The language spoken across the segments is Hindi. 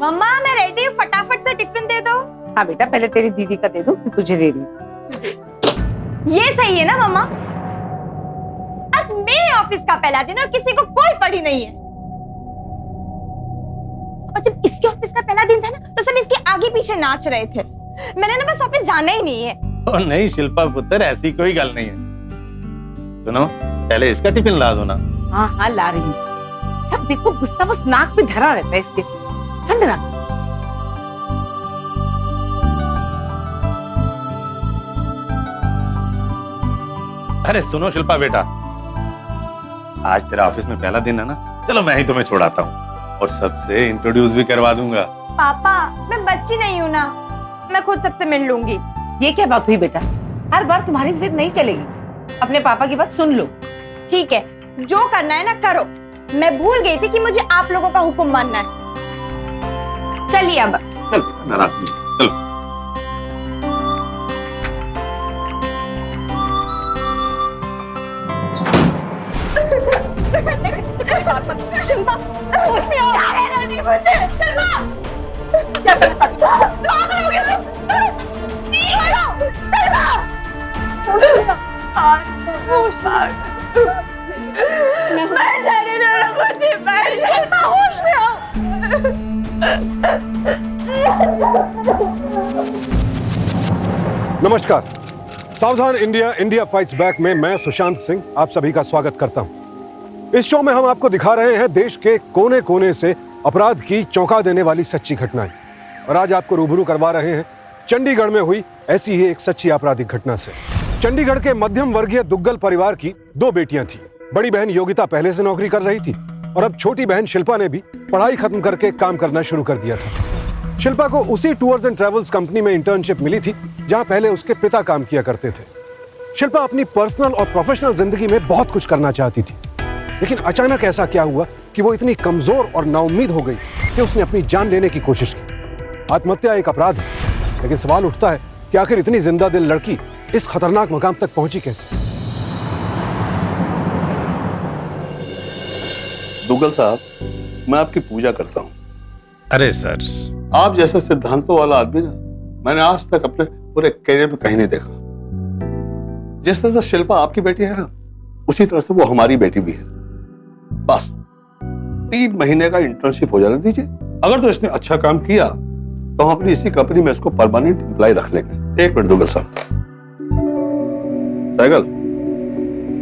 मम्मा मैं रेडी हूँ, फटाफट से टिफिन दे दो। हाँ बेटा, पहले तेरी दीदी का दे दूं, फिर तुझे दे दूं। ये सही है ना मम्मा? आज मेरे ऑफिस का पहला दिन और किसी को कोई पड़ी नहीं है। और जब इसके ऑफिस का पहला दिन था ना, तो सब इसके आगे पीछे नाच रहे थे। मैंने ना बस ऑफिस जाना ही नहीं है। ओ नहीं शिल्पा पुत्र, ऐसी कोई गल नहीं है। सुनो, पहले इसका टिफिन ला दो ना। हाँ हाँ ला रही हूँ। जब देखो गुस्सा बस नाक पे धरा रहता है इसके। ठंड ना। अरे सुनो शिल्पा बेटा, आज तेरा ऑफिस में पहला दिन है ना, चलो मैं ही तुम्हें छोड़ाता हूँ और सबसे इंट्रोड्यूस भी करवा दूंगा। पापा मैं बच्ची नहीं हूँ ना, मैं खुद सबसे मिल लूंगी। ये क्या बात हुई बेटा? हर बार तुम्हारी जिद नहीं चलेगी। अपने पापा की बात सुन लो। ठीक है, जो करना है ना करो। मैं भूल गई थी कि मुझे आप लोगों का हुक्म मानना है। चलिए अब। चल नाराज नहीं, चलो। शिल्पा, होश में आओ। नहीं मुझे, शिल्पा। क्या करता? पागल हो गया तुम? नहीं छोड़ो, शिल्पा। होश में। मर जाने दो ना मुझे, मर। शिल्पा होश में आओ। नमस्कार, सावधान इंडिया इंडिया फाइट्स बैक में मैं सुशांत सिंह आप सभी का स्वागत करता हूं। इस शो में हम आपको दिखा रहे हैं देश के कोने कोने से अपराध की चौंका देने वाली सच्ची घटनाएं, और आज आपको रूबरू करवा रहे हैं चंडीगढ़ में हुई ऐसी ही एक सच्ची आपराधिक घटना से। चंडीगढ़ के मध्यम वर्गीय दुग्गल परिवार की दो बेटियां थी। बड़ी बहन योगिता पहले से नौकरी कर रही थी और अब छोटी बहन शिल्पा ने भी पढ़ाई खत्म करके काम करना शुरू कर दिया था। शिल्पा को उसी टूर्स एंड ट्रेवल्स कंपनी में इंटर्नशिप मिली थी जहां पहले उसके पिता काम किया करते थे। शिल्पा अपनी पर्सनल और प्रोफेशनल जिंदगी में बहुत कुछ करना चाहती थी, लेकिन अचानक ऐसा क्या हुआ कि वो इतनी कमजोर और नाउम्मीद हो गई कि उसने अपनी जान लेने की कोशिश की। आत्महत्या एक अपराध है, लेकिन सवाल उठता है कि आखिर इतनी जिंदा दिल लड़की इस खतरनाक मकाम तक पहुंची कैसे? दुग्गल साहब, मैं आपकी पूजा करता हूँ। अरे सर, आप जैसा सिद्धांतों वाला आदमी ना मैंने आज तक अपने पूरे करियर में कहीं नहीं देखा। जिस तरह से शिल्पा आपकी बेटी है ना, उसी तरह से वो हमारी बेटी भी है। बस 3 महीने का इंटर्नशिप हो जाने दीजिए। अगर तो इसने अच्छा काम किया तो हम अपनी इसी कंपनी में इसको परमानेंट एम्प्लॉय रख लेंगे। 1 मिनट दुग्गल साहब। साइकिल,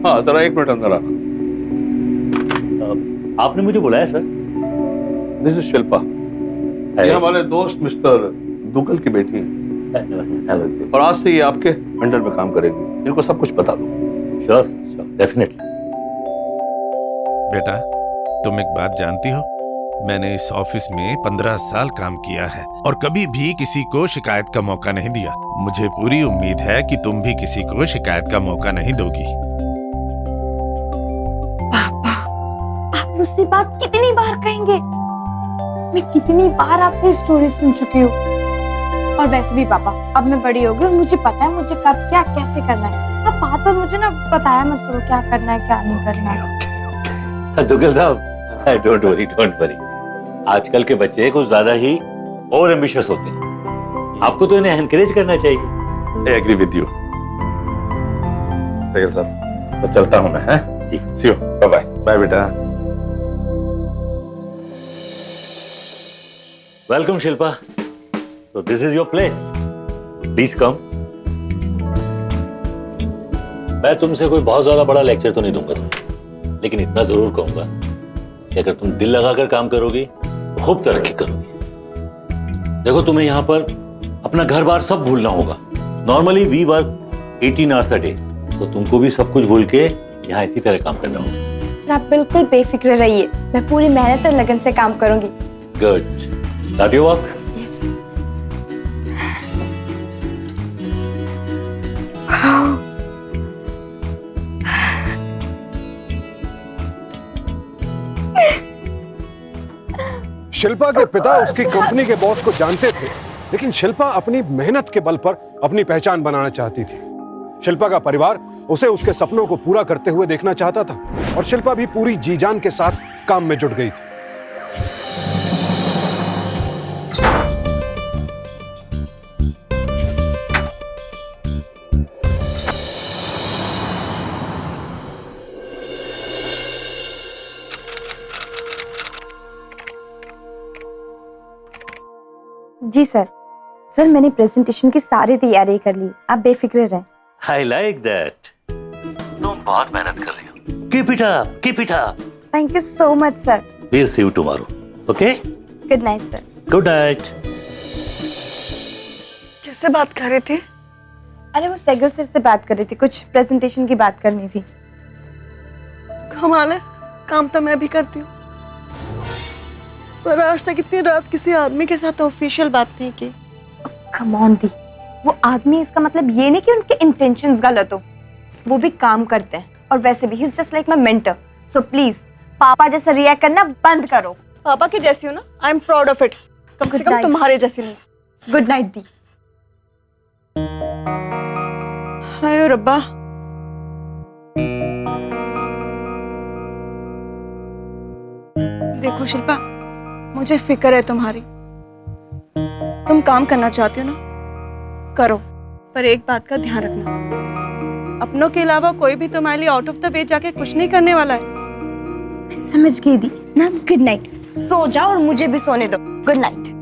हाँ जरा 1 मिनट अंदर आना। आपने मुझे बुलाया सर? दिस इज शिल्पा, ये हमारे दोस्त मिस्टर दुग्गल की बेटी है और आज से ये आपके अंडर में काम करेगी। इनको सब कुछ बता दो। Sure, definitely. बेटा, तुम एक बात जानती हो, मैंने इस ऑफिस में 15 साल काम किया है और कभी भी किसी को शिकायत का मौका नहीं दिया। मुझे पूरी उम्मीद है कि तुम भी किसी को शिकायत का मौका नहीं दोगी। पापा, आप मुझसे बात कितनी बार कहेंगे? मैं कितनी बार आपसे स्टोरी सुन चुकी हूँ। और वैसे भी पापा, अब मैं बड़ी हो गई और मुझे पता है मुझे कब क्या कैसे करना है। आप बात बात मुझे ना बताया मत करो क्या करना है क्या नहीं करना है। दुग्गल साहब, डोंट वरी। आजकल के बच्चे कुछ ज्यादा ही और एम्बिशियस होते हैं। आपको तो इन्हें एनकरेज करना चाहिए। I agree with you. Cycle साहब, तो चलता हूँ मैं। हैं जी, see you, bye bye. Bye बेटा। Welcome Shilpa. So this is your place. Please come. मैं तुमसे कोई बहुत ज्यादा बड़ा लेक्चर तो नहीं दूंगा तुम्हें, लेकिन इतना जरूर कहूंगा कि अगर तुम दिल लगाकर काम करोगी तो खूब तरक्की करोगी। देखो, तुम्हें यहाँ पर अपना घर बार सब भूलना होगा। Normally we work 18 hours a day, तो तुमको भी सब कुछ भूल के यहाँ इसी तरह काम करना होगा। सर आप बिल्कुल बेफिक्र रहिए, मैं पूरी मेहनत और लगन से काम करूंगी। Good, start your work. Shilpa के पिता उसकी कंपनी के बॉस को जानते थे, लेकिन शिल्पा अपनी मेहनत के बल पर अपनी पहचान बनाना चाहती थी। शिल्पा का परिवार उसे उसके सपनों को पूरा करते हुए देखना चाहता था और शिल्पा भी पूरी जी जान के साथ काम में जुट गई थी। जी सर। सर मैंने प्रेजेंटेशन की सारी तैयारी कर ली, आप बेफिक्र रहें। I like that. तुम बहुत मेहनत कर रही हो। Keep it up, keep it up. Thank you so much sir. We'll see you tomorrow. Okay? Good night sir. Good night. किससे बात कर रहे थे? अरे वो सैगल सर से बात कर रही थी, कुछ प्रेजेंटेशन की बात करनी थी। कमाल है, काम तो मैं भी करती हूँ, पर आज तक इतनी रात किसी आदमी के साथ ऑफिशियल बात नहीं की। कम ऑन दी, वो आदमी इसका मतलब ये नहीं कि उनके इंटेंशंस गलत हो, वो भी काम करते हैं और वैसे भी he is just like my mentor. So please पापा जैसा रिएक्ट करना बंद करो। पापा की जैसी हो ना, I am proud of it. कम से Good कम night. तुम्हारे जैसी नहीं। गुड नाइट दी। हाय रब्बा, देखो शिल्पा, मुझे फिक्र है तुम्हारी। तुम काम करना चाहती हो ना, करो, पर एक बात का ध्यान रखना, अपनों के अलावा कोई भी तुम्हारे लिए आउट ऑफ द वे जाके कुछ नहीं करने वाला है। मैं समझ गई दी ना। गुड नाइट, सो जाओ और मुझे भी सोने दो। Good night.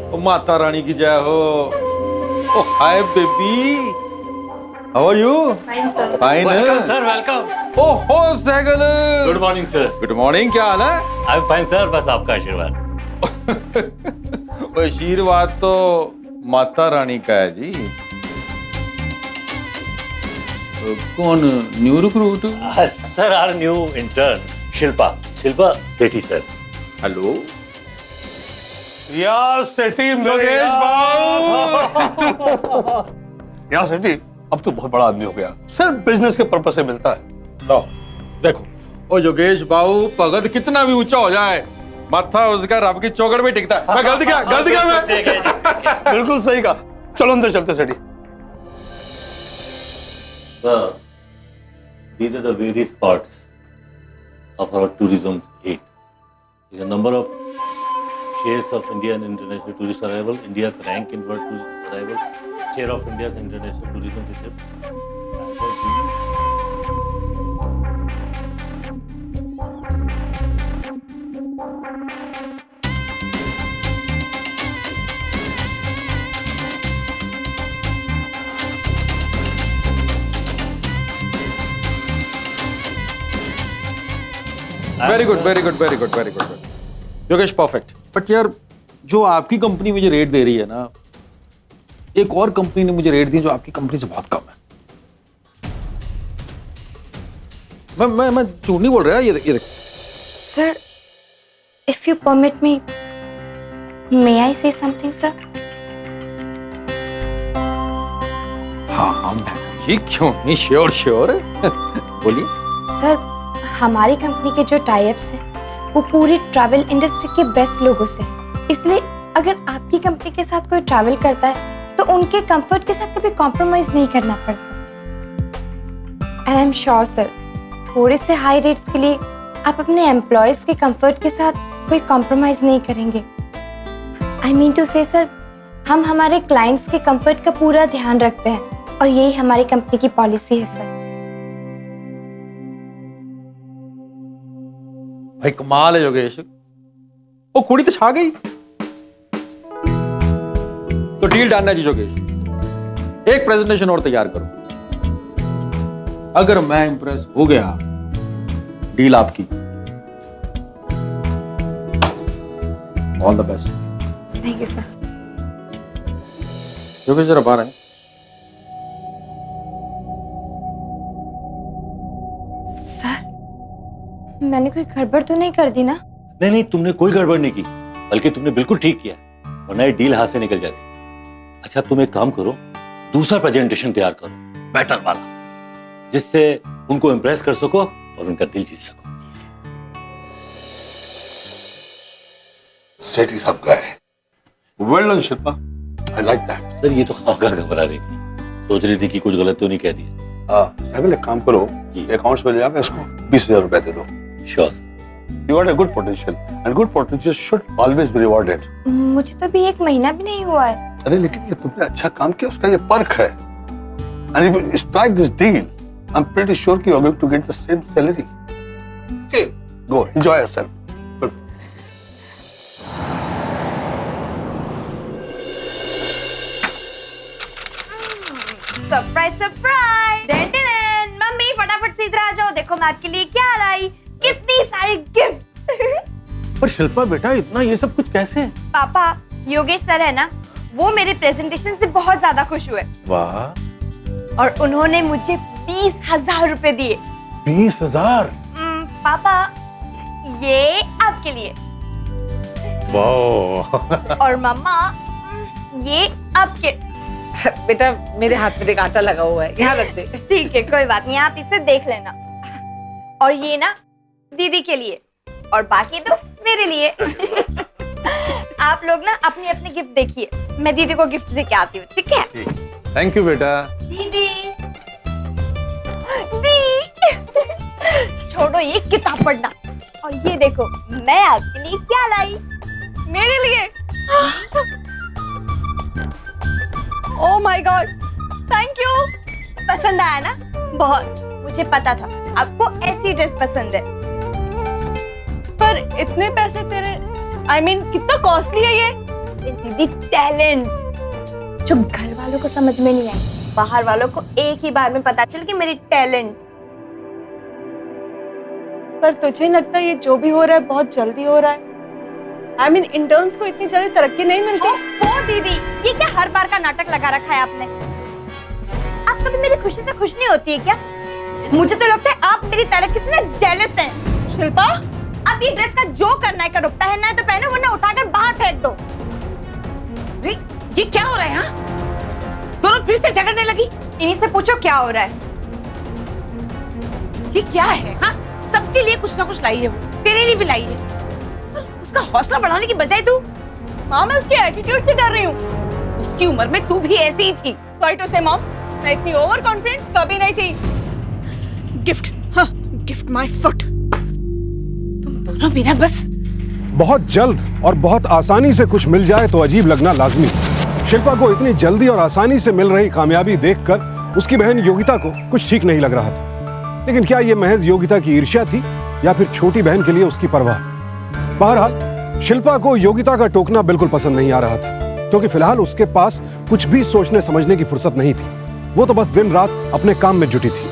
ओ माता रानी की जय हो। ओ hi baby, how are you? Fine Welcome, sir. Welcome. ओ हो Saigal, Good morning, sir. Good morning, क्या हाल है? I'm fine, sir. बस आपका आशीर्वाद। ओ आशीर्वाद तो माता रानी का है जी। कौन new recruit? Sir, our new intern, Shilpa Sethi, sir. Hello यार सेठी योगेश यार सेठी, अब तो बहुत बड़ा आदमी हो गया, सिर्फ बिजनेस के पर्पस से मिलता है। लो देखो, ओ योगेश बाबू भगत कितना भी ऊंचा हो जाए, माथा उसका रब की चौकड़ में टिकता है। मैं गलत क्या मैं? बिल्कुल सही कहा। चलो अंदर चलते सेठी। Sir, these are the various parts of our tourism aid. The number of shares of India and international tourist arrival, India's rank in world tourist arrival, share of India's international tourism receipt. Very good very good very good very good Yogesh, perfect. But यार, जो आपकी कंपनी मुझे रेट दे रही है ना, एक और कंपनी ने मुझे रेट दी जो आपकी कंपनी से बहुत कम है। मैं झूठ नहीं बोल रहा। ये देख। Sir, if you permit me, मे आई से समथिंग सर? हाँ मैडम, ये क्यों नहीं, श्योर श्योर बोलिए। सर, हमारी कंपनी के जो टाई-अप्स हैं वो पूरी ट्रैवल इंडस्ट्री के बेस्ट लोगों से, इसलिए अगर आपकी कंपनी के साथ कोई ट्रैवल करता है तो उनके कंफर्ट के साथ कभी कॉम्प्रोमाइज नहीं करना पड़ता। And I am sure sir, थोड़े से हाई रेट्स के लिए आप अपने एम्प्लॉयज के कंफर्ट के साथ कोई कॉम्प्रोमाइज नहीं करेंगे। आई मीन टू से सर, हम हमारे क्लाइंट्स के कंफर्ट का पूरा ध्यान रखते हैं और यही हमारी कंपनी की पॉलिसी है सर। भाई कमाल है योगेश, वो कुड़ी तो छा गई। तो डील डन है जी योगेश, एक प्रेजेंटेशन और तैयार करो। अगर मैं इंप्रेस हो गया, डील आपकी। All the best. Thank you sir. Yogesh जरा बाहर आए। सर, मैंने कोई गड़बड़ तो नहीं कर दी ना? नहीं, तुमने कोई गड़बड़ नहीं की, बल्कि तुमने बिल्कुल ठीक किया, वरना ये डील हाथ से निकल जाती। अच्छा, अब तुम एक काम करो, दूसरा प्रेजेंटेशन तैयार करो, बेटर वाला, जिससे उनको इम्प्रेस कर सको और उनका दिल जीत सको। सेठी साहब का है। Well done Shilpa, I like that. Sir, ये तो खामखा घबरा रही थी, सोच रही थी कि कुछ गलत तो नहीं कह दिया। सैगल, एक काम करो, जी। अकाउंट्स में ले जाकर इसको 20,000 रुपए दे दो। Sure sir. You got a good potential, and good potential should always be rewarded. मुझे तो भी 1 महीना भी नहीं हुआ है। अरे लेकिन ये तुमने अच्छा काम किया, उसका ये पर्क है। And if you strike this deal, I'm pretty sure you are going to get the same salary. Okay, go enjoy yourself. Good. Surprise surprise! Mummy फटाफट से इधर आ जाओ, देखो मैं आपके लिए क्या लाई, कितनी सारी गिफ्ट। पर शिल्पा बेटा इतना ये सब कुछ कैसे? पापा, योगेश सर है ना, वो मेरे प्रेजेंटेशन से बहुत ज्यादा खुश हुए वाह, और उन्होंने मुझे 20,000 रुपए दिए। 20,000? पापा, ये आपके लिए। वाह। और मम्मा, ये आपके। बेटा मेरे हाथ में देख आटा लगा हुआ है, यहाँ रख दे। ठीक है, कोई बात नहीं, आप इसे देख लेना। और ये ना दीदी के लिए, और बाकी तो मेरे लिए। आप लोग ना अपनी अपनी गिफ्ट देखिए, मैं दीदी को गिफ्ट देके आती हूँ, ठीक है? थैंक यू बेटा। दीदी, दी, छोड़ो ये किताब पढ़ना, और ये देखो मैं आपके लिए क्या लाई। मेरे लिए? Oh my God, thank you. पसंद आया ना? बहुत। मुझे पता था आपको ऐसी ड्रेस पसंद है। पर इतने पैसे तेरे, I mean, कितना कॉस्टली है ये? दीदी टैलेंट जो घर वालों को समझ में नहीं आई, बाहर वालों को एक ही बार में पता चल कि मेरी टैलेंट। पर तुझे लगता है ये जो भी हो रहा है बहुत जल्दी हो रहा है? I mean, इंटर्न्स को इतनी जल्दी तरक्की नहीं मिलती। ओह दीदी, ये क्या हर बार का नाटक लगा रखा है आपने? आप कभी मेरी खुशी से खुश नहीं होती है क्या? मुझे तो लगता है आप मेरी तरक्की से ना जेलस हैं। शिल्पा, अब ये ड्रेस का जो करना है करो, पहनना है तो पहनो, वरना उठाकर बाहर फेंक दो। ये क्या हो रहा है? हाँ, दोनों फिर से झगड़ने लगी। इन्हीं से पूछो क्या हो रहा है। ये क्या है? हाँ, सबके लिए कुछ ना कुछ लाई है वो, तेरे लिए भी लाई है। पर उसका हौसला बढ़ाने की बजाय तू। माँ, मैं उसके एटीट्यूड से डर रही हूँ। उसकी उम्र में तू भी ऐसी ही थी। सॉरी टू से मॉम, मैं इतनी ओवर कॉन्फिडेंट कभी नहीं थी। गिफ्ट, हाँ, गिफ्ट माय फुट। तुम दोनों भी ना बस। बहुत जल्द और बहुत आसानी से कुछ मिल जाए तो अजीब लगना लाजमी। शिल्पा को इतनी जल्दी और आसानी से मिल रही कामयाबी देखकर उसकी बहन योगिता को कुछ ठीक नहीं लग रहा था। लेकिन क्या यह महज योगिता की ईर्ष्या थी या फिर छोटी बहन के लिए उसकी परवाह? बहरहाल शिल्पा को योगिता का टोकना बिल्कुल पसंद नहीं आ रहा था, क्योंकि फिलहाल उसके पास कुछ भी सोचने समझने की फुर्सत नहीं थी। वो तो बस दिन रात अपने काम में जुटी थी।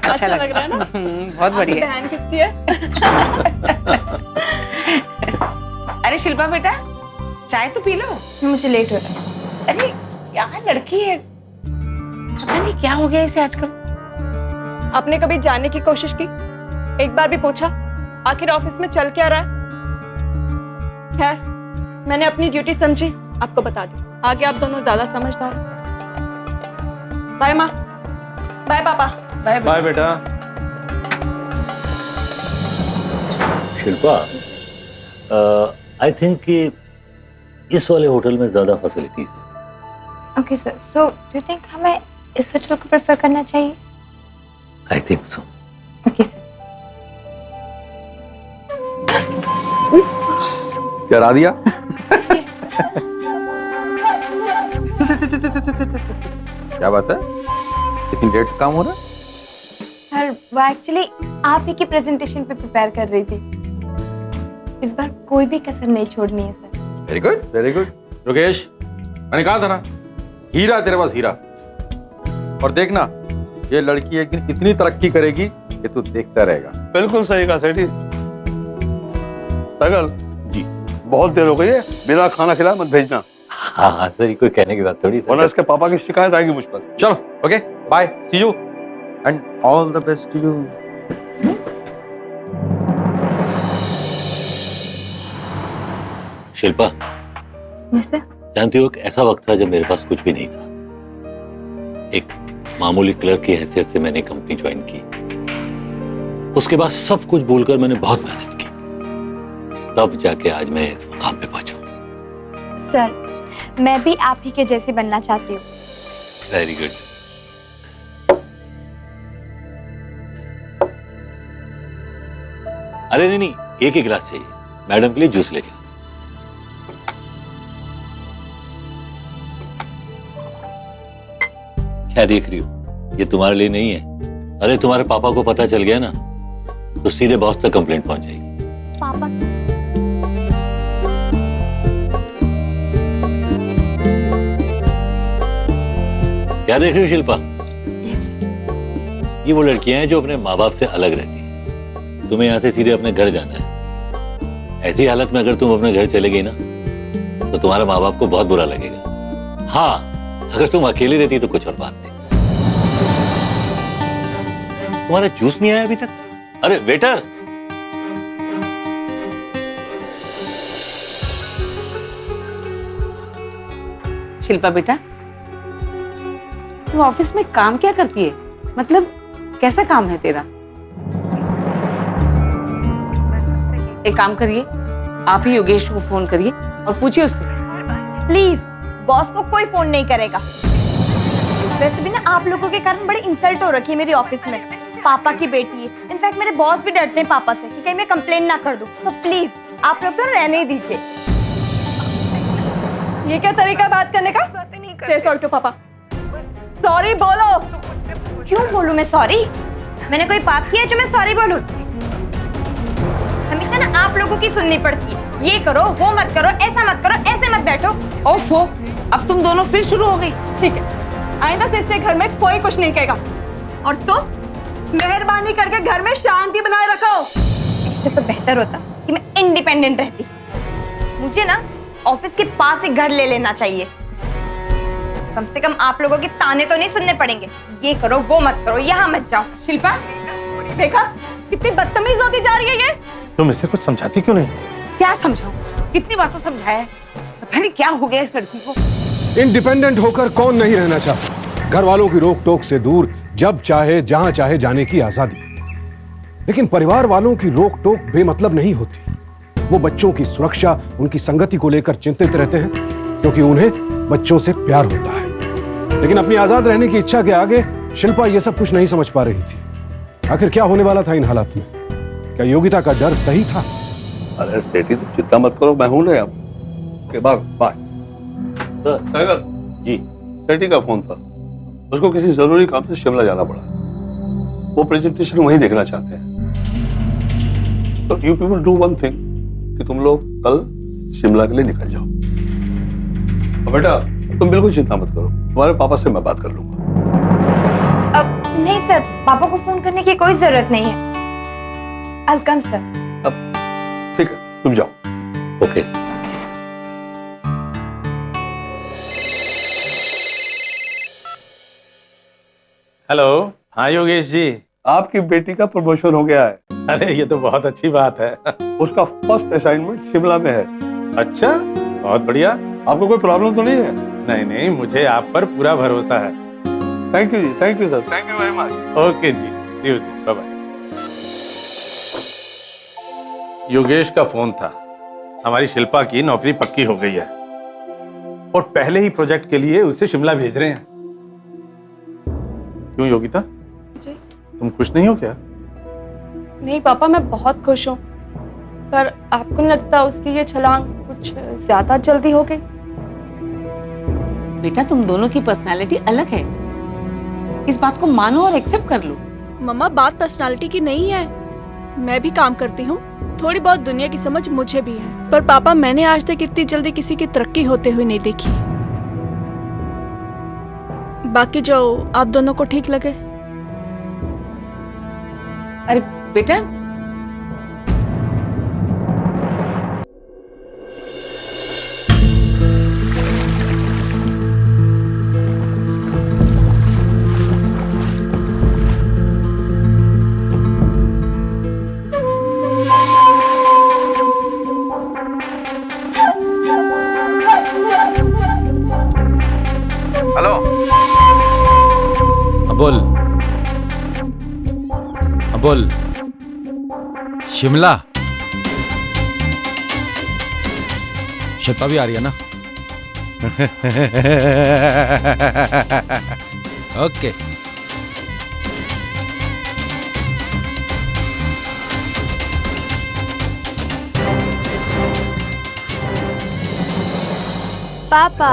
अच्छा लग रहा है ना? बहुत बढ़िया। बहन किसकी है? अरे शिल्पा बेटा, चाय तो पी लो। मुझे लेट हो रहा है। अरे क्या लड़की है, पता नहीं क्या हो गया इसे आजकल। आपने कभी जानने की कोशिश की? एक बार भी पूछा आखिर ऑफिस में चल क्या रहा है? खैर, मैंने अपनी ड्यूटी समझी, आपको बता दी। आगे आप दोनों ज्यादा समझदार हो। बाय माँ, बाय पापा। बाय बाय बेटा। शिल्पा, आई थिंक कि इस वाले होटल में ज्यादा फैसिलिटीज है। Okay sir, so do you think हमें इस होटल को प्रेफर करना चाहिए? I think so. Okay sir. क्या दिया? क्या बात है, इतनी लेट काम हो रहा है? सर, वो एक्चुअली आप ही की प्रेजेंटेशन पे प्रिपेयर कर रही थी। इस बार कोई भी कसर नहीं छोड़नी है sir. Very good, very good. Yogesh, मैंने कहा था ना, हीरा तेरे पास हीरा। और देखना, ये लड़की एक दिन इतनी तरक्की करेगी कि तू देखता रहेगा। बिल्कुल सही कहा सेठी। पागल जी, बहुत देर हो गई है, बिना खाना खिलाए मत भेजना, हाँ हाँ सर, कोई कहने की बात थोड़ी। वरना इसके पापा की शिकायत आएगी मुझ पर। चलो, okay, bye, see you and all the best to you. Shilpa, yes sir. जानती हो एक ऐसा वक्त था जब मेरे पास कुछ भी नहीं था। एक मामूली क्लर्क की हैसियत से मैंने कंपनी ज्वाइन की। उसके बाद सब कुछ भूलकर मैंने बहुत मेहनत की, तब जाके आज मैं इस मुकाम पे पहुंचा हूं। सर मैं भी आप ही के जैसी बनना चाहती हूँ। Very good. अरे नहीं, एक ही गिलास चाहिए, मैडम के लिए जूस लेके। क्या देख रही हो? ये तुम्हारे लिए नहीं है। अरे तुम्हारे पापा को पता चल गया ना तो सीधे बॉस तक कंप्लेंट पहुंच जाएगी। पापा क्या देख रही हो शिल्पा? यस ये वो लड़कियां हैं जो अपने माँ बाप से अलग रहती हैं। तुम्हें यहाँ से सीधे अपने घर जाना है। ऐसी हालत में अगर तुम अपने घर चले गई ना तो तुम्हारे माँ बाप को बहुत बुरा लगेगा। हाँ, अगर तुम अकेली रहती तो कुछ और बात थी। तुम्हारा जूस नहीं आया अभी तक? अरे वेटर! शिल्पा बेटा, तू ऑफिस में काम क्या करती है? मतलब कैसा काम है तेरा? एक काम करिए, आप ही योगेश को फोन करिए और पूछिए उससे। प्लीज, बॉस को कोई फोन नहीं करेगा। वैसे भी ना आप लोगों के कारण बड़ी इंसल्ट हो रखी है मेरी ऑफिस में। पापा की बेटी है। इनफैक्ट मेरे बॉस भी डरते हैं पापा से कि कहीं मैं कंप्लेन ना कर दूं। तो प्लीज आप लोग तो रहने ही दीजिए। ये क्या तरीका है बात करने का? Say sorry to पापा। सॉरी बोलो। क्यों बोलूं मैं सॉरी? मैंने कोई पाप किया है जो मैं सॉरी बोलूं? हमेशा ना आप लोगों की सुननी पड़ती है। ये करो, वो मत करो, ऐसा मत करो, ऐसे मत बैठो। ओफो, अब तुम दोनों फिर शुरू हो गई। ठीक है, आइंदा से इससे घर में कोई कुछ नहीं कहेगा। और तुम मेहरबानी करके घर में शांति बनाए रखो। इससे तो बेहतर होता कि मैं इंडिपेंडेंट रहती। मुझे ना ऑफिस के पास ही घर ले लेना चाहिए। कम से कम आप लोगों के ताने तो नहीं सुनने पड़ेंगे। ये करो, वो मत करो, यहाँ मत जाओ। शिल्पा, देखा कितनी बदतमीज होती जा रही है ये। तुम इससे कुछ समझाती क्यों नहीं? क्या समझाऊं? कितनी बार तो समझाया है, पता नहीं क्या हो गया इस लड़की को। इंडिपेंडेंट होकर कौन नहीं रहना चाहता? घर वालों की रोक टोक से दूर, जब चाहे जहां चाहे जाने की आजादी। लेकिन परिवार वालों की रोक टोक बेमतलब नहीं होती। वो बच्चों की सुरक्षा, उनकी संगति को लेकर चिंतित रहते हैं क्योंकि उन्हें बच्चों से प्यार होता है। लेकिन अपनी आजाद रहने की इच्छा के आगे शिल्पा ये सब कुछ नहीं समझ पा रही थी। आखिर क्या होने वाला था इन हालात में? क्या योगिता का डर सही था? अरे सेठी, तुम चिंता मत करो, मैं हूं ना अब के बाद। बाय सर जी। सेठी का फोन था, उसको किसी जरूरी काम से शिमला जाना पड़ा। वो प्रेजेंटेशन वहीं देखना चाहते हैं। तो you people do one thing कि तुम लोग कल शिमला के लिए निकल जाओ। और बेटा तुम बिल्कुल चिंता मत करो, तुम्हारे पापा से मैं बात कर लूंगा। अब नहीं सर, पापा को फोन करने की कोई जरूरत नहीं है। I'll come, sir. अब ठीक है, तुम जाओ। ओके। हेलो। हाँ योगेश जी। आपकी बेटी का प्रमोशन हो गया है। अरे ये तो बहुत अच्छी बात है। उसका फर्स्ट असाइनमेंट शिमला में है। अच्छा, बहुत बढ़िया। आपको कोई प्रॉब्लम तो नहीं है? नहीं नहीं, मुझे आप पर पूरा भरोसा है। थैंक यू जी, thank you sir, thank you very much. Okay जी, सी यू जी, बाय बाय। योगेश का फोन था। हमारी शिल्पा की नौकरी पक्की हो गई है और पहले ही प्रोजेक्ट के लिए उसे शिमला भेज रहे हैं। क्यों योगिता, जी तुम खुश नहीं हो क्या? नहीं पापा, मैं बहुत खुश हूँ। पर आपको नहीं लगता उसकी ये छलांग कुछ ज्यादा जल्दी हो गई? बेटा तुम दोनों की पर्सनालिटी अलग है, इस बात को मानो और एक्सेप्ट कर लो। मम्मा, बात पर्सनालिटी की नहीं है। मैं भी काम करती हूँ, थोड़ी बहुत दुनिया की समझ मुझे भी है। पर पापा, मैंने आज तक इतनी जल्दी किसी की तरक्की होते हुए नहीं देखी। बाकी जो आप दोनों को ठीक लगे। अरे बेटा, बोल। हाँ बोल। शिमला। शिल्पा भी आ रही है ना? ओके। पापा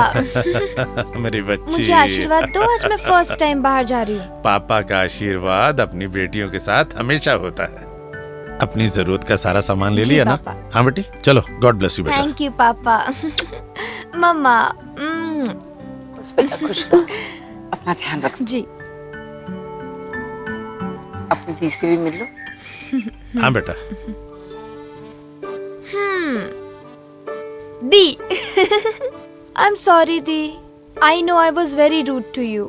मेरी बच्ची, मुझे आशीर्वाद दो, आज मैं फर्स्ट टाइम बाहर जा रही हूँ। पापा का आशीर्वाद अपनी बेटियों के साथ हमेशा होता है। अपनी जरूरत का सारा सामान ले जी, लिया ना? पापा। हाँ बेटी, चलो, गॉड ब्लेस यू बेटा। थैंक यू पापा। मम्मा। बस बेटा खुश रहो, अपना ध्यान रखो, जी। अपनी दी से भी मिल लो। हाँ बेटा। दी। I'm sorry the. I know I was very rude to you.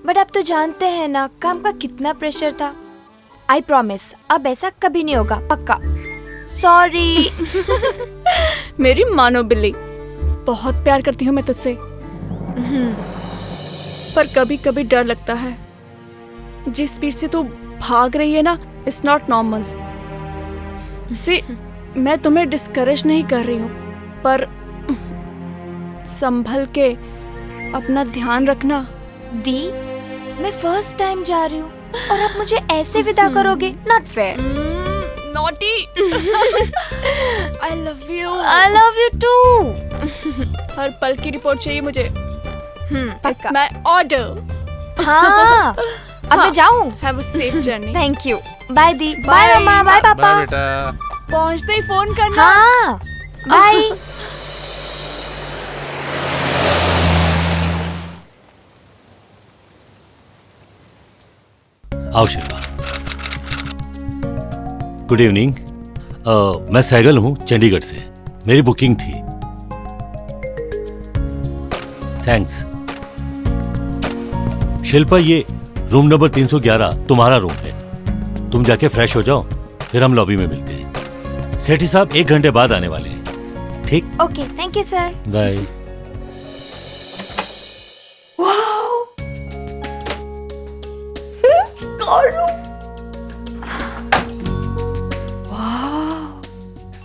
But आप तो जानते हैं ना काम का कितना प्रेशर था। I promise अब ऐसा कभी नहीं होगा, पक्का। Sorry। मेरी मानो बिल्ली, बहुत प्यार करती हूँ मैं तुझसे, पर कभी कभी डर लगता है। जिस स्पीड से तू भाग रही है ना, इट्स नॉट नॉर्मल। सी, मैं तुम्हें डिस्करेज नहीं कर रही हूँ, पर संभल के अपना ध्यान रखना। दी, मैं फर्स्ट टाइम जा रही हूँ और आप मुझे ऐसे विदा करोगे? Not fair. Naughty. I love you। I love you too। हर पल की रिपोर्ट चाहिए मुझे। It's my order। हाँ, अब मैं जाऊँ? Have a safe journey। Thank you. Bye दी। Bye। बाय मम्मा। बाय पापा। बाय बेटा। पहुँचते ही फोन करना। हाँ, बाय। आओ शिल्पा। Good evening. मैं सहगल हूं चंडीगढ़ से, मेरी बुकिंग थी। थैंक्स। शिल्पा, ये रूम नंबर 311 तुम्हारा रूम है। तुम जाके फ्रेश हो जाओ, फिर हम लॉबी में मिलते हैं। सेठी साहब 1 घंटे बाद आने वाले हैं। ठीक? Okay, thank you sir. Bye.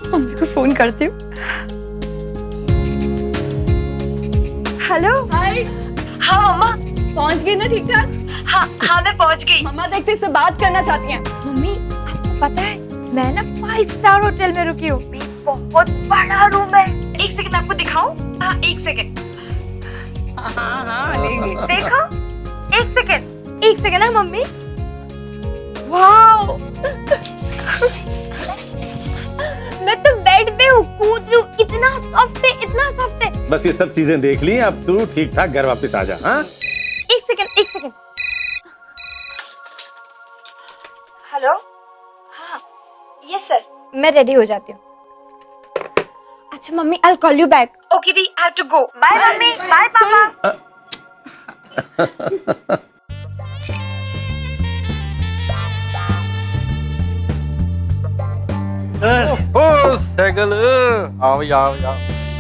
मम्मी को फोन करती हूँ। हेलो। हाय। हाँ मम्मा। पहुँच गई ना ठीक ठाक? हाँ मैं पहुँच गई। मम्मा देखते इससे बात करना चाहती हैं। मम्मी, आपको पता है मैं ना 5 स्टार होटल में रुकी हूँ। बहुत बड़ा रूम है। एक सेकंड मैं आपको दिखाऊं? हाँ, एक सेकंड। देखो, एक सेकंड ना मम्मी। वाओ। मैं तो बेड पे हूँ, कूद रही हूँ, इतना सॉफ्ट है, इतना सॉफ्ट है। बस ये सब चीजें देख ली, अब तू ठीक ठाक घर वापस आ जा। हाँ, एक सेकंड। हेलो। हाँ, यस सर, मैं रेडी हो जाती हूँ। अच्छा mummy, I'll call you back. Okay the, I have to go. Bye mummy, bye पापा। Oh, सहगल, आओ आओ आओ।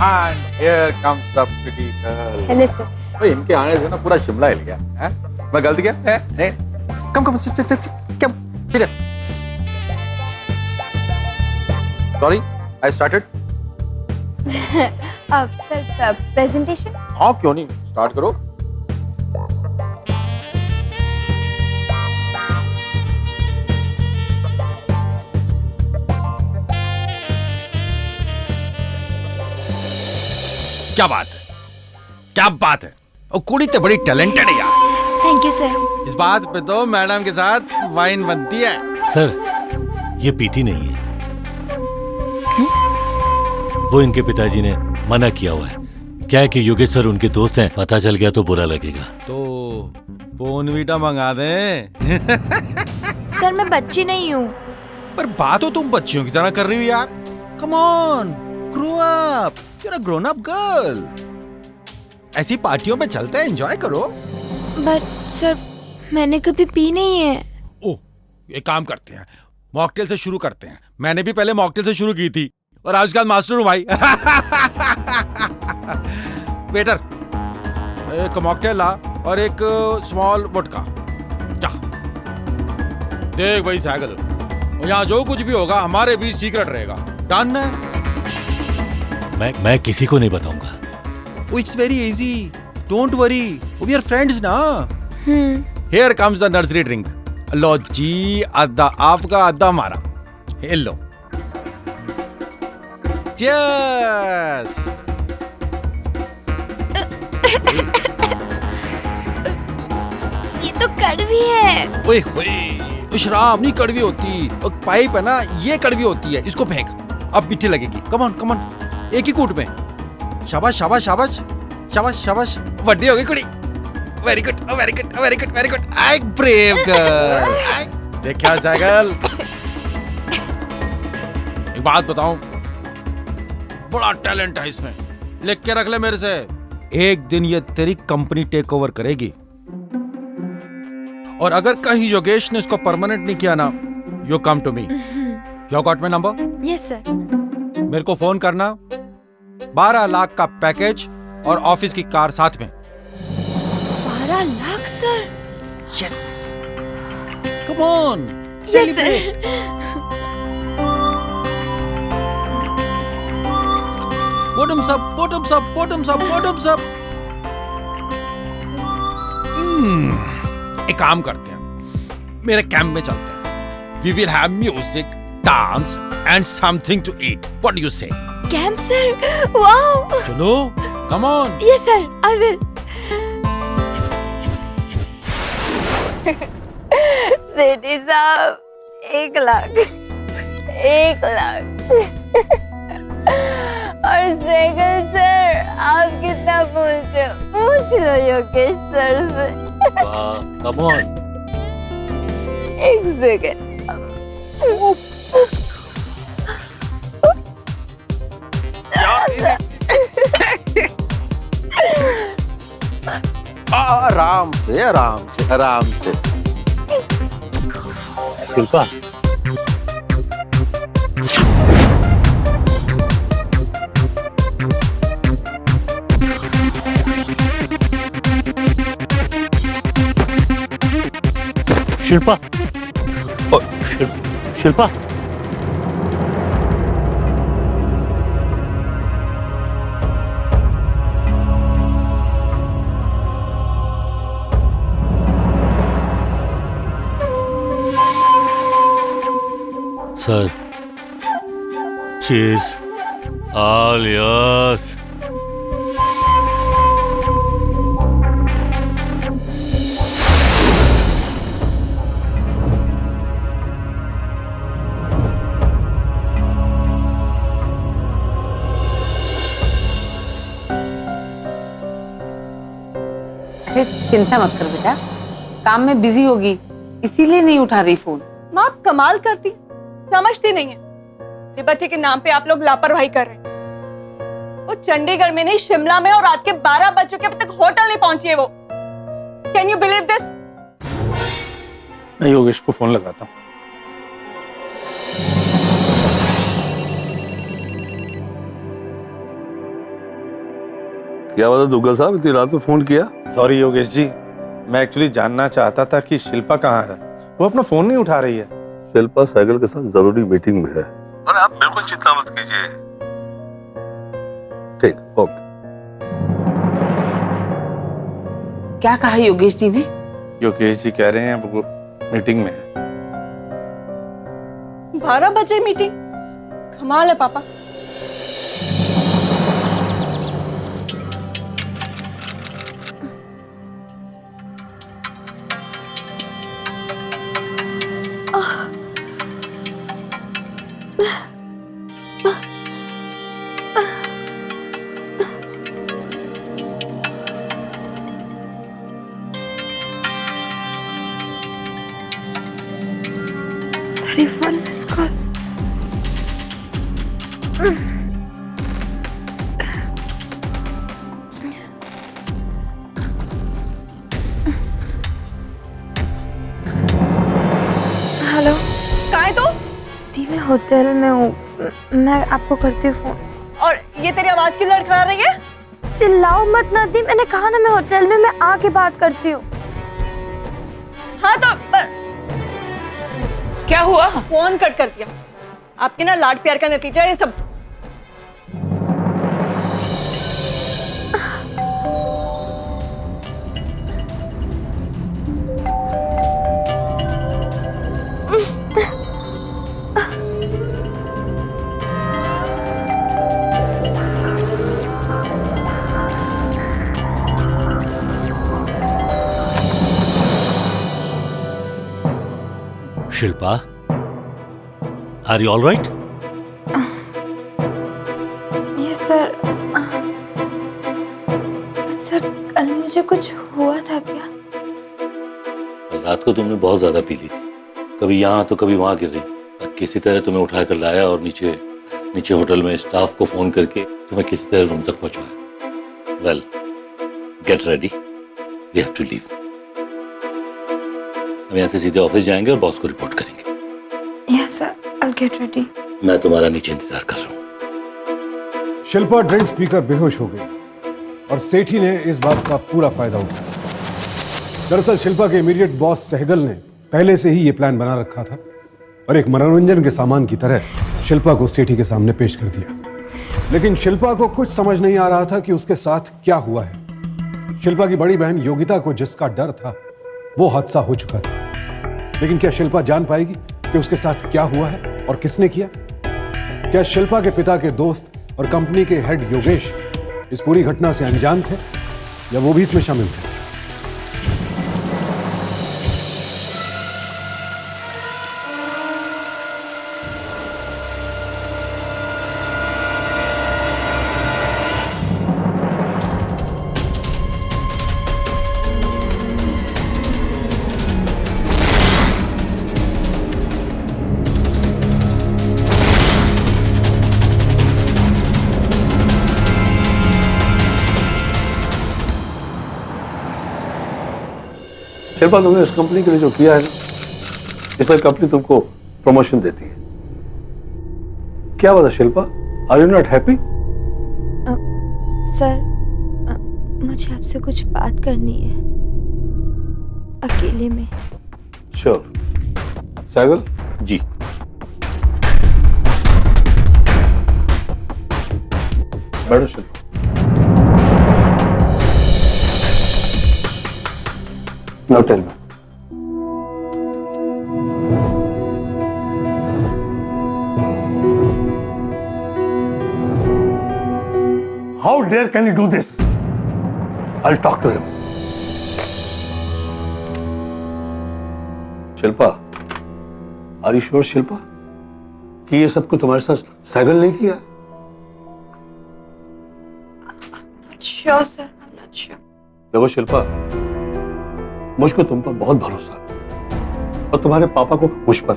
And here comes the pretty girl। Hello sir. भाई इनके आने से ना पूरा शिमला हिल गया है। मैं गलती क्या है? नहीं, कम क्या? सीधे। Sorry, I started। अब सर प्रेजेंटेशन। हाँ क्यों नहीं, स्टार्ट करो। क्या बात है, क्या बात है। और कुड़ी तो बड़ी टैलेंटेड है यार। Thank you sir. इस बात पे तो मैडम के साथ वाइन बनती है। सर, ये पीती नहीं है। क्यों? वो इनके पिताजी ने मना किया हुआ है। क्या है कि योगेश सर उनके दोस्त हैं, पता चल गया तो बुरा लगेगा। तो बोनवीटा मंगा दें। सर मैं बच्ची नहीं हूँ। पर बात तो तुम बच्चियों की तरह कर रही हो यार। Come on, grow up, you are a grown up girl. ऐसी पार्टियों में चलते हैं, एंजॉय करो। बट सर मैंने कभी पी नहीं है। ओह, एक काम करते हैं, मॉकटेल से शुरू करते हैं। मैंने भी पहले मॉकटेल से शुरू की थी और आज के बाद मास्टर हूँ भाई। वेटर, एक मॉकटेल ला और एक स्मॉल वोडका। देख भाई साइकिल, यहाँ जो कुछ भी होगा हमारे बीच सीक्रेट रहेगा, डन है? मैं किसी को नहीं बताऊंगा। It's very easy, don't worry, we are friends ना। Here comes the nursery drink. लो जी, आधा आपका आधा हमारा, लो। चीयर्स। ये तो कड़वी है। ओए होए, शराब नहीं कड़वी होती, और पाइप है ना ये कड़वी होती है, इसको फेंक, अब मीठी लगेगी। कम ऑन कम ऑन, एक ही कूट में। शाबाश शाबाश शाबाश शाबाश शाबाश, बड़ी हो गई कुड़ी। Very good very good very good very good, I brave girl. देखा साइकिल, एक बात बताऊं, बड़ा टैलेंट है इसमें, लिख के रख ले मेरे से। एक दिन ये तेरी कंपनी टेक ओवर करेगी, और अगर कहीं योगेश ने इसको परमानेंट नहीं किया ना, you come to me. You got my number? Yes sir. मेरे को फोन करना, 12 लाख का पैकेज और ऑफिस की कार साथ में। 12 lakh sir? Yes, come on, yes sir. bottoms up bottoms up bottoms up bottoms up। एक काम करते हैं, मेरे कैंप में चलते हैं। We will have music, dance and something to eat. What do you say? Camp sir, wow. चलो, come on। Yes sir, I will. Sethi साहब, 1 लाख, 1 लाख। और साइकिल सर, आप कितना बोलते हो? पूछ लो योगेश सर से। Come on. एक सेकंड। आराम से आराम से आराम से। शिल्पा, शिल्पा, ओ, Shilpa, sir, she is all yours. चिंता मत कर बेटा, काम में बिजी होगी इसीलिए नहीं उठा रही फोन। माँ आप कमाल करती, समझती नहीं है। लिबर्टी के नाम पे आप लोग लापरवाही कर रहे हैं। वो चंडीगढ़ में नहीं, शिमला में, और रात के 12 बज चुके, अभी तक होटल नहीं पहुंची है वो। Can you believe this? मैं योगेश को फोन लगाता हूँ। क्या बात है दुग्गल साहब, इतनी रात में फोन किया? सॉरी योगेश जी, मैं एक्चुअली जानना चाहता था कि शिल्पा कहाँ है। वो अपना फोन नहीं उठा रही है। शिल्पा साइकिल के साथ जरूरी मीटिंग में है। अरे आप बिल्कुल चिंता मत कीजिए। ठीक, ओके। क्या कहा योगेश जी ने? योगेश जी कह रहे हैं वो मीटिंग में है। 12 बजे मीटिंग? कमाल है पापा। हेलो, कहाँ है तू? दी मैं होटल में हूँ, मैं आपको करती हूँ फोन। और ये तेरी आवाज की लड़खड़ा रही है? चिल्लाओ मत नदी, मैंने कहा ना मैं होटल में, मैं आके बात करती हूँ। हाँ तो क्या हुआ? फोन कट कर दिया। आपके ना लाड प्यार का नतीजा है ये सब। Shilpa, are you all right? Yes sir. Sir कल मुझे कुछ हुआ था क्या? रात को तुमने बहुत ज्यादा पी ली थी, कभी यहाँ तो कभी वहां गिर रही। किसी तरह तुम्हें उठा कर लाया और नीचे होटल में स्टाफ को फोन करके तुम्हें किसी तरह रूम तक पहुंचाया। Well, get ready, we have to leave. हम यहाँ से सीधे ऑफिस जाएंगे और बॉस को रिपोर्ट करेंगे। Yes sir, I will get ready. मैं तुम्हारा नीचे इंतजार कर रहा हूँ। शिल्पा ड्रिंक्स पीकर बेहोश हो गई और सेठी ने इस बात का पूरा फायदा उठाया। दरअसल शिल्पा के इमीडिएट बॉस सहगल ने पहले से ही ये प्लान बना रखा था और एक मनोरंजन के सामान की तरह शिल्पा को सेठी के सामने पेश कर दिया। लेकिन शिल्पा को कुछ समझ नहीं आ रहा था कि उसके साथ क्या हुआ है। शिल्पा की बड़ी बहन योगिता को जिसका डर था वो हादसा हो चुका था। लेकिन क्या शिल्पा जान पाएगी कि उसके साथ क्या हुआ है और किसने किया? क्या शिल्पा के पिता के दोस्त और कंपनी के हेड योगेश इस पूरी घटना से अनजान थे या वो भी इसमें शामिल थे? शिल्पा, तुमने इस कंपनी के लिए जो किया है ना, इसमें कंपनी तुमको प्रमोशन देती है। क्या बात है Shilpa, are you not happy? Sir मुझे आपसे कुछ बात करनी है अकेले में। श्योर। सहगल जी। बैठो Shilpa. Now tell me. How dare can you do this? I'll talk to him. Shilpa, are you sure Shilpa कि ये सब कुछ तुम्हारे साथ सहगल नहीं किया? Sure sir, I'm not sure. देखो शिल्पा, मुझको तुम पर बहुत भरोसा है और तुम्हारे पापा को मुझ पर।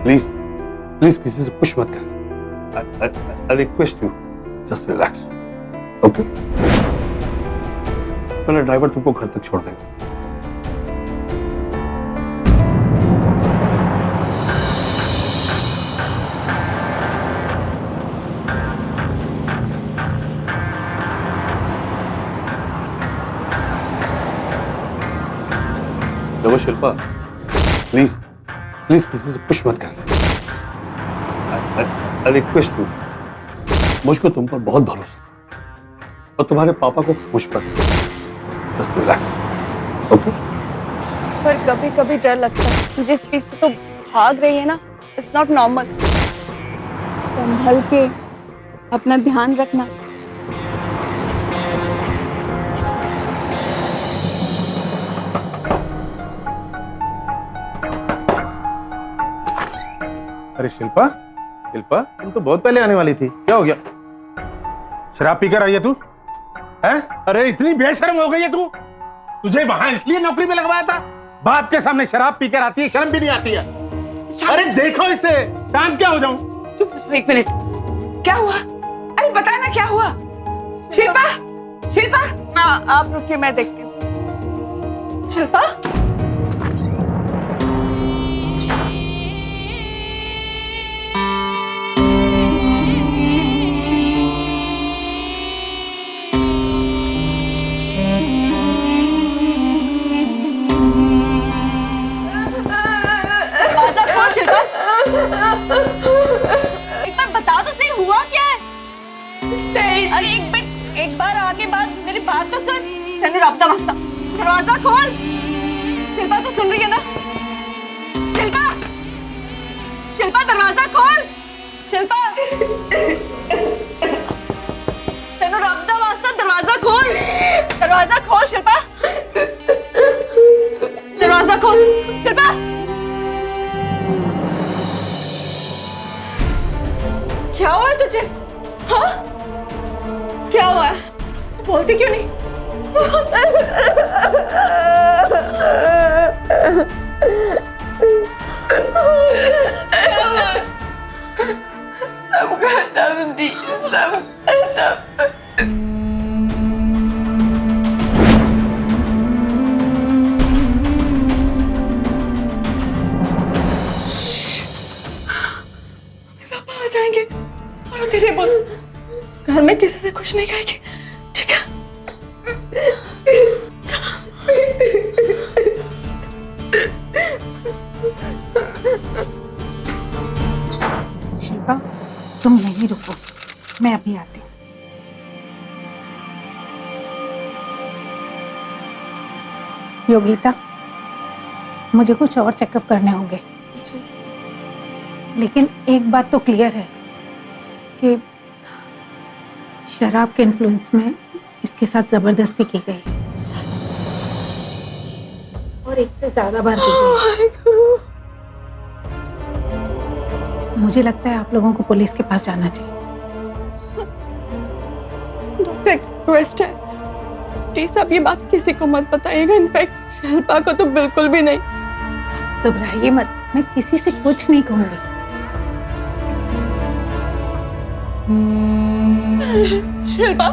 प्लीज प्लीज किसी से कुछ मत करना। I request you, just relax, okay? मेरा ड्राइवर तुमको घर तक छोड़ देगा। देखो शिल्पा, प्लीज प्लीज किसी से कुछ मत करना। आई रिक्वेस्ट यू, मुझको तुम पर बहुत भरोसा और तुम्हारे पापा को मुझ पर। Just relax, okay? पर कभी कभी डर लगता है। जिस स्पीड से तो भाग रही है ना, इट्स नॉट नॉर्मल। संभल के अपना ध्यान रखना। अरे शिल्पा, शिल्पा तुम तो बहुत पहले आने वाली थी, क्या हो गया? शराब पीकर आई है तू? हैं? अरे इतनी बेशर्म हो गई है तू? तुझे वहां इसलिए नौकरी में लगवाया था? बाप के सामने शराब पीकर आती है, शर्म भी नहीं आती है? अरे देखो इसे, शांत क्या हो जाऊं? चुप हो, एक मिनट। क्या हुआ? अरे बता ना क्या हुआ? शिल्पा, शिल्पा, आप रुकिए, मैं देखती हूँ। शिल्पा, रब्दा वास्ता, दरवाजा खोल। शिल्पा तो सुन रही है ना? शिल्पा, शिल्पा दरवाजा खोल। शिल्पा, तेनू रब्दा वास्ता दरवाजा खोल। दरवाजा खोल शिल्पा, दरवाजा खोल शिल्पा। क्या हुआ है तुझे? हाँ, क्या हुआ है? बोलती क्यों नहीं? क्या हुआ? सब खत्म दी, सब खत्म। पापा आ जाएंगे और धीरे बोल, घर में किसी से कुछ नहीं कहेगी, ठीक है? शिल्पा, तुम यहीं रुको, मैं अभी आती हूँ। योगिता, मुझे कुछ और चेकअप करने होंगे, लेकिन एक बात तो क्लियर है कि शराब के इन्फ्लुएंस में इसके साथ जबरदस्ती की गई और एक से ज्यादा बार की गई। मुझे लगता है आप लोगों को पुलिस के पास जाना चाहिए। डॉक्टर, रिक्वेस्ट है, प्लीज आप ये बात किसी को मत बताइएगा। इनफैक्ट शिल्पा को तो बिल्कुल भी नहीं। घबराइए मत, मैं किसी से कुछ नहीं कहूंगी। शिल्पा,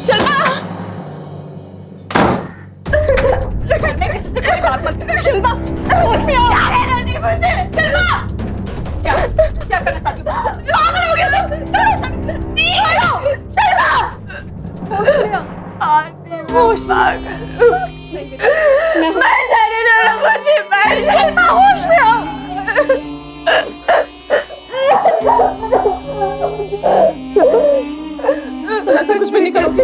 शिल्पा, मैं किसी से कोई बात मत कर। शिल्पा, होश में आओ। नहीं मुझे। शिल्पा, क्या क्या करना चाहती हो? पागल हो गया तुम? छोड़ो, शिल्पा, होश में आओ। होश में आ गए। मर जाने दो मुझे, मर। शिल्पा, होश में आओ। तुम ऐसा कुछ भी नहीं करोगे।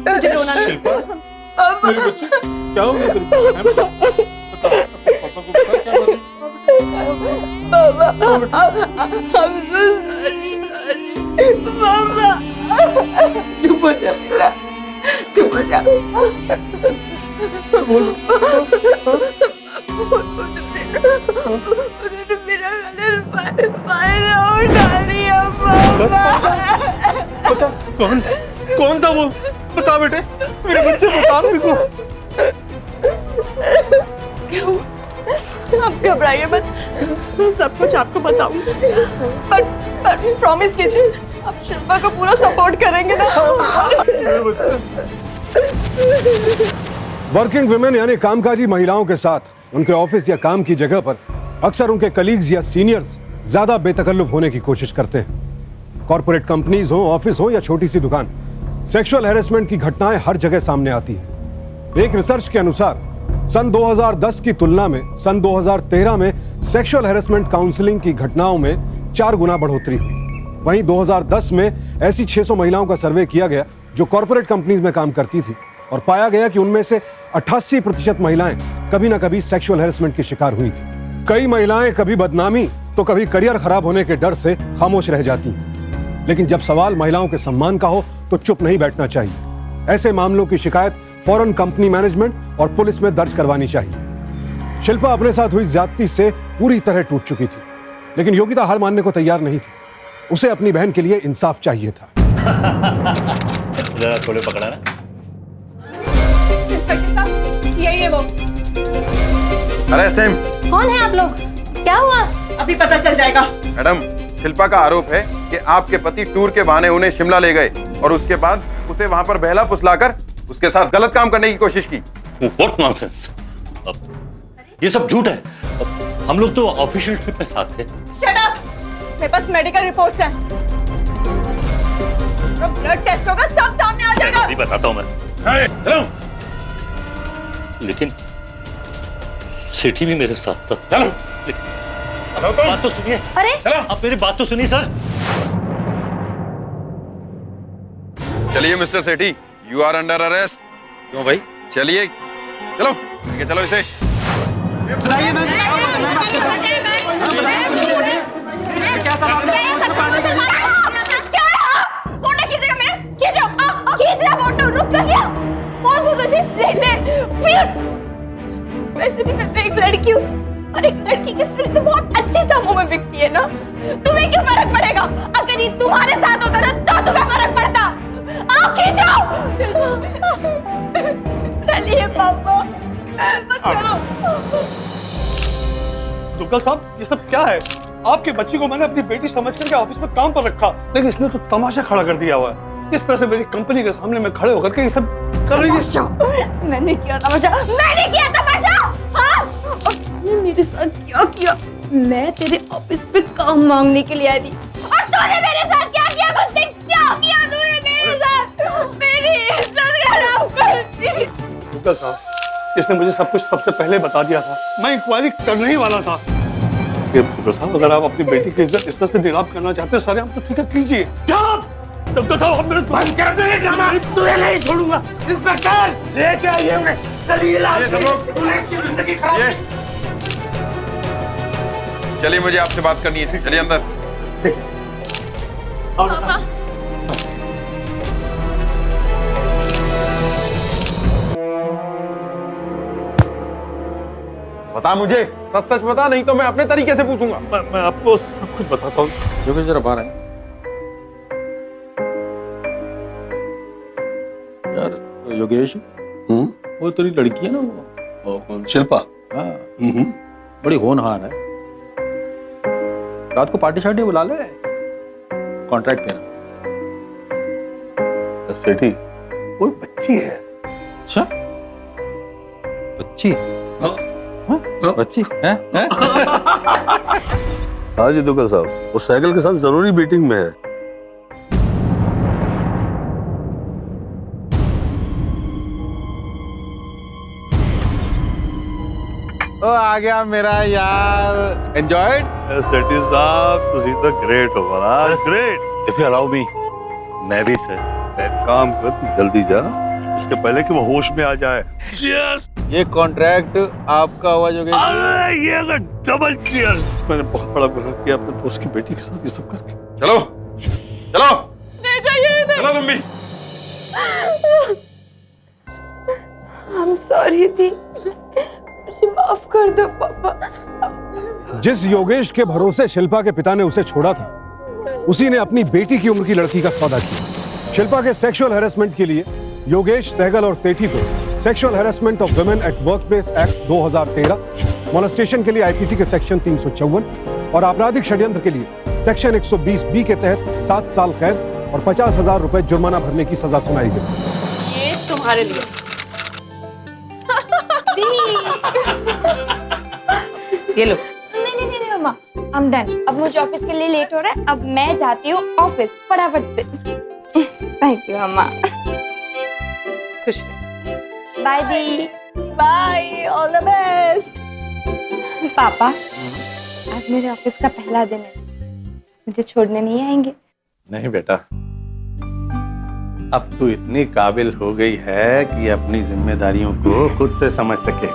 मुझे रोना नहीं। मेरे बच्चे, क्या हो गया तेरे को? पापा को बता, क्या बात है? पापा, I'm so sorry, पापा। चुप हो जा मेरा, चुप हो जा। बोल। उन्होंने मेरा गलत फायदा उठा लिया पापा। बता, कौन था वो? बता बेटे, मेरे बच्चे, बता मेरे को। आप घबराइए मत, मैं सब कुछ आपको बताऊंगी। पर प्रॉमिस कीजिए, आप शिल्पा को पूरा सपोर्ट करेंगे ना? वर्किंग वुमेन यानी कामकाजी महिलाओं के साथ उनके ऑफिस या काम की जगह पर अक्सर उनके कलीग्स या सीनियर्स ज्यादा बेतकल्लुफ होने की कोशिश करते हैं। कॉर्पोरेट कंपनीज हो, ऑफिस हो या छोटी सी दुकान, सेक्सुअल हैरेसमेंट की घटनाएं हर जगह सामने आती हैं। एक रिसर्च के अनुसार सन 2010 की तुलना में सन 2013 में सेक्सुअल हैरेसमेंट काउंसलिंग की घटनाओं में 4 गुना बढ़ोतरी हुई। वहीं 2010 में ऐसी 600 महिलाओं का सर्वे किया गया जो कॉर्पोरेट कंपनीज में काम करती थी और पाया गया कि उनमें से 88% महिलाएं कभी ना कभी सेक्सुअल हैरेसमेंट की शिकार हुई थी। कई महिलाएं कभी बदनामी तो कभी करियर खराब होने के डर से खामोश रह जाती हैं। लेकिन जब सवाल महिलाओं के सम्मान का हो तो चुप नहीं बैठना चाहिए। ऐसे मामलों की शिकायत फौरन कंपनी मैनेजमेंट और पुलिस में दर्ज करवानी चाहिए। शिल्पा अपने साथ हुई ज्यादती से पूरी तरह टूट चुकी थी, लेकिन योगिता हार मानने को तैयार नहीं थी। उसे अपनी बहन के लिए इंसाफ चाहिए था। थोड़े पकड़ा ना, यही है वो। अरे इस टाइम कौन है आप लोग? क्या हुआ? अभी पता चल जाएगा। मैडम, शिल्पा का आरोप है कि आपके पति टूर के बहाने उन्हें शिमला ले गए और उसके बाद उसे वहां पर बहला फुसलाकर उसके साथ गलत काम करने की कोशिश की। What nonsense! ये सब झूठ है। हम लोग तो ऑफिशियल ट्रिप में साथ थे। Shut up! मेरे पास मेडिकल रिपोर्ट्स हैं। ब्लड टेस्ट होगा, सब सामने आ जाएगा। अभी बताता हूं मैं। चलो लेकिन सेठी भी मेरे साथ था। चलो बात तो सुनिए। अरे आप मेरी बात तो सुनिए सर। चलिए mister Sethi, you are under arrest. क्यों भाई? चलिए, चलो लेके चलो इसे। फोटो खींचेगा मेरा? खींचो, खींच रहा फोटो। रुक तो गया। कौन हो तुझे? ले फिर। वैसे भी मैं तो एक लड़की हूँ और एक लड़की की स्टोरी तो बहुत अच्छी समूह में बिकती है ना। तुम्हें क्यों फर्क पड़ेगा? अगर ये तुम्हारे साथ होता ना तो तुम्हें फर्क पड़ता। आओ खींचो। चलिए पापा, बचाओ। दुग्गल साहब, ये सब क्या है? आपकी बच्ची को मैंने अपनी बेटी समझ करके ऑफिस में काम पर रखा, लेकिन इसने तो तमाशा खड़ा कर दिया हुआ है। इस तरह से मेरी कंपनी के सामने में खड़े होकर के ये सब कर रही है। मैंने किया तमाशा? मैंने किया तमाशा? हाँ? और तूने मेरे साथ क्या किया? मैं तेरे ऑफिस में काम मांगने के लिए आई थी और तूने मेरे साथ क्या किया? मुझसे क्या किया तूने मेरे साथ? मेरी इज्जत खराब कर दी। दुग्गल साहब, इसने मुझे सब कुछ सबसे पहले बता दिया था। मैं इंक्वायरी करने ही वाला था। दुग्गल साहब, अगर आप अपनी बेटी की इज्जत इस तरह से नीलाम करना चाहते हैं सारे, हम तो ठीक है कीजिए। क्या दुग्गल साहब, आप मेरे बंद कर दे ड्रामा। तुझे नहीं छोड़ूंगा। इंस्पेक्टर लेके आइए उन्हें। ये सब लोग, पुलिस की जिंदगी खराब। ये चलिए, मुझे आपसे बात करनी है। चलिए अंदर। बता मुझे, सच सच बता, नहीं तो मैं अपने तरीके से पूछूंगा। मैं आपको सब कुछ बताता हूँ। योगेश जरा बाहर आए। यार योगेश, वो तेरी लड़की है ना, वो कौन? शिल्पा? हाँ, बड़ी होनहार है। रात को पार्टी शार्टी बुला ले, कॉन्ट्रैक्ट तेरा। सेठी, वो बच्ची है। अच्छा, बच्ची? बच्ची है? हाँ जी दुग्गल साहब, वो साइकिल के साथ जरूरी मीटिंग में है। ओ आ गया मेरा यार। एंजॉयड? सेठी साहब, तुसी तो ग्रेट हो महाराज, great. If you allow me, मैं भी सर। एक काम कर, तू जल्दी जा, उसके पहले कि वो होश में आ जाए। ये कॉन्ट्रैक्ट आपका हुआ योगेश? ये तो डबल चीयर्स। मैंने बहुत बड़ा गुनाह किया अपने दोस्त की बेटी के साथ ये सब करके। चलो चलो, ले जाइए इन्हें। चलो तुम भी। I'm sorry दी, मुझे माफ कर दो पापा। जिस योगेश के भरोसे शिल्पा के पिता ने उसे छोड़ा था, उसी ने अपनी बेटी की उम्र की लड़की का सौदा किया। शिल्पा के सेक्सुअल हैरेसमेंट के लिए योगेश, सहगल और सेठी को sexual harassment of women at workplace act 2013, molestation के लिए आईपीसी के सेक्शन 354 और आपराधिक षड्यंत्र के लिए सेक्शन 120 के तहत 7 साल कैद और 50,000 रुपए जुर्माना भरने की सजा सुनाई गई। ये तुम्हारे लिए। ये लो। नहीं मम्मा, I'm done। अब मुझे ऑफिस के लिए लेट हो रहा है, अब मैं जाती हूँ ऑफिस फटाफट से। थैंक यू मम्मा। खुश रहो। बाय दी। Bye, all the best. पापा, आज मेरे ऑफिस का पहला दिन है, मुझे छोड़ने नहीं आएंगे? नहीं बेटा, अब तू इतनी काबिल हो गई है कि अपनी जिम्मेदारियों को खुद से समझ सके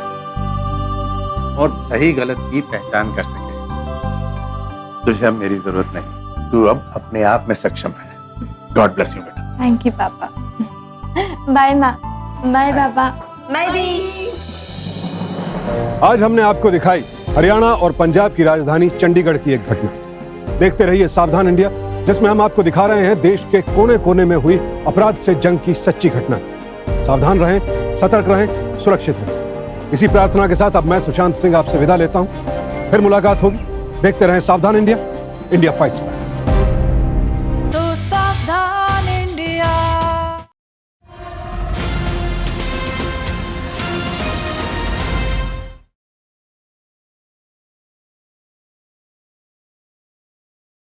और सही गलत की पहचान कर सके। तुझे अब मेरी जरूरत नहीं, तू अब अपने आप में सक्षम है। गॉड ब्लेस यू बेटा। थैंक यू पापा। बाय माँ, बाय पापा, बाय दी। आज हमने आपको दिखाई हरियाणा और पंजाब की राजधानी चंडीगढ़ की एक घटना। देखते रहिए सावधान इंडिया, जिसमें हम आपको दिखा रहे हैं देश के कोने कोने में हुई अपराध से जंग की सच्ची घटना। सावधान रहें, सतर्क रहें, सुरक्षित रहें। इसी प्रार्थना के साथ अब मैं सुशांत सिंह आपसे विदा लेता हूं। फिर मुलाकात होगी। देखते रहें सावधान इंडिया, इंडिया फाइट्स बैक।